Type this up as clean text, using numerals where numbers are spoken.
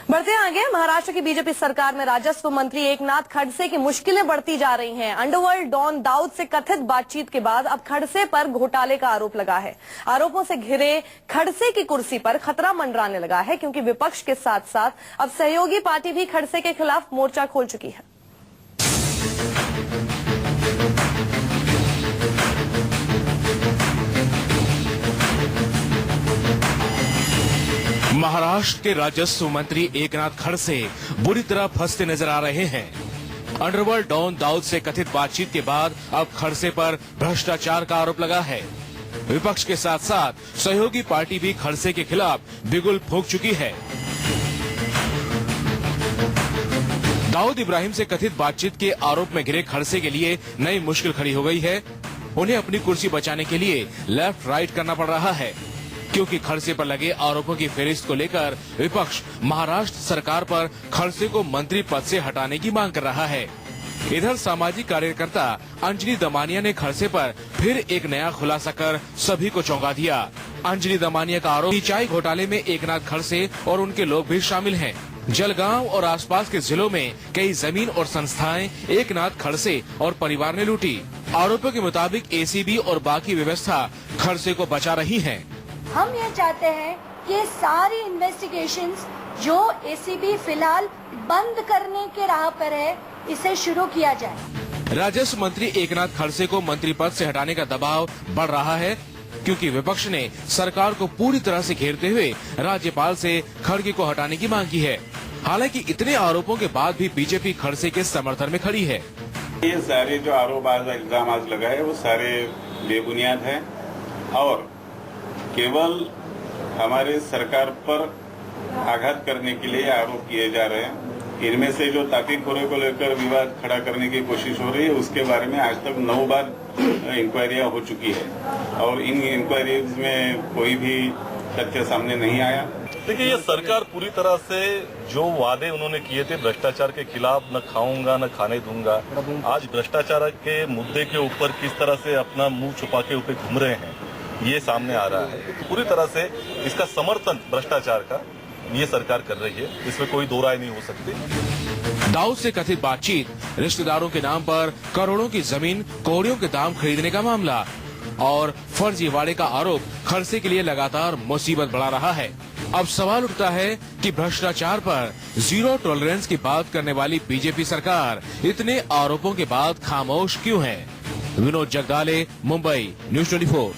बढ़ते आगे, महाराष्ट्र की बीजेपी सरकार में राजस्व मंत्री एकनाथ खड़से की मुश्किलें बढ़ती जा रही हैं। अंडरवर्ल्ड डॉन दाऊद से कथित बातचीत के बाद अब खड़से पर घोटाले का आरोप लगा है। आरोपों से घिरे खड़से की कुर्सी पर खतरा मंडराने लगा है, क्योंकि विपक्ष के साथ साथ अब सहयोगी पार्टी भी खड़से के खिलाफ मोर्चा खोल चुकी है। महाराष्ट्र के राजस्व मंत्री एकनाथ खड़से बुरी तरह फंसते नजर आ रहे हैं। अंडरवर्ल्ड डॉन दाऊद से कथित बातचीत के बाद अब खड़से पर भ्रष्टाचार का आरोप लगा है। विपक्ष के साथ साथ सहयोगी पार्टी भी खड़से के खिलाफ बिगुल फूंक चुकी है। दाऊद इब्राहिम से कथित बातचीत के आरोप में घिरे खड़से के लिए नई मुश्किल खड़ी हो गई है। उन्हें अपनी कुर्सी बचाने के लिए लेफ्ट राइट करना पड़ रहा है, क्योंकि खड़से पर लगे आरोपों की फेहरिस्त को लेकर विपक्ष महाराष्ट्र सरकार पर खड़से को मंत्री पद से हटाने की मांग कर रहा है। इधर सामाजिक कार्यकर्ता अंजलि दमानिया ने खड़से पर फिर एक नया खुलासा कर सभी को चौंका दिया। अंजलि दमानिया का आरोप सिंचाई घोटाले में एकनाथ खड़से और उनके लोग भी शामिल हैं। जलगांव और आसपास के जिलों में कई जमीन और संस्थाएं एकनाथ खड़से और परिवार ने लूटी। आरोपों के मुताबिक एसीबी और बाकी व्यवस्था खड़से को बचा रही है। हम ये चाहते हैं कि सारी इन्वेस्टिगेशंस जो एसीबी फिलहाल बंद करने के राह पर है, इसे शुरू किया जाए। राजस्व मंत्री एकनाथ खड़से को मंत्री पद से हटाने का दबाव बढ़ रहा है, क्योंकि विपक्ष ने सरकार को पूरी तरह से घेरते हुए राज्यपाल से खड़गे को हटाने की मांग की है। हालांकि इतने आरोपों के बाद भी बीजेपी खड़से के समर्थन में खड़ी है। ये सारे जो आरोप इल्जाम आज लगाए वो सारे बेबुनियाद हैं और केवल हमारे सरकार पर आघात करने के लिए आरोप किए जा रहे हैं। इनमें से जो ताकीदखोरों को लेकर विवाद खड़ा करने की कोशिश हो रही है, उसके बारे में आज तक 9 बार इंक्वायरियां हो चुकी है और इन इंक्वायरीज में कोई भी तथ्य सामने नहीं आया। देखिए, ये सरकार पूरी तरह से जो वादे उन्होंने किए थे भ्रष्टाचार के खिलाफ, न खाऊंगा न खाने दूंगा, आज भ्रष्टाचार के मुद्दे के ऊपर किस तरह से अपना मुंह छुपा के ऊपर घूम रहे हैं, ये सामने आ रहा है। तो पूरी तरह से इसका समर्थन भ्रष्टाचार का ये सरकार कर रही है, इसमें कोई दो राय नहीं हो सकती। दाऊद से कथित बातचीत, रिश्तेदारों के नाम पर करोड़ों की जमीन कौड़ियों के दाम खरीदने का मामला और फर्जीवाड़े का आरोप खड़से के लिए लगातार मुसीबत बढ़ा रहा है। अब सवाल उठता है कि भ्रष्टाचार पर जीरो टॉलरेंस की बात करने वाली बीजेपी सरकार इतने आरोपों के बाद खामोश क्यों है। विनोद जगदाले, मुंबई, न्यूज़ 24।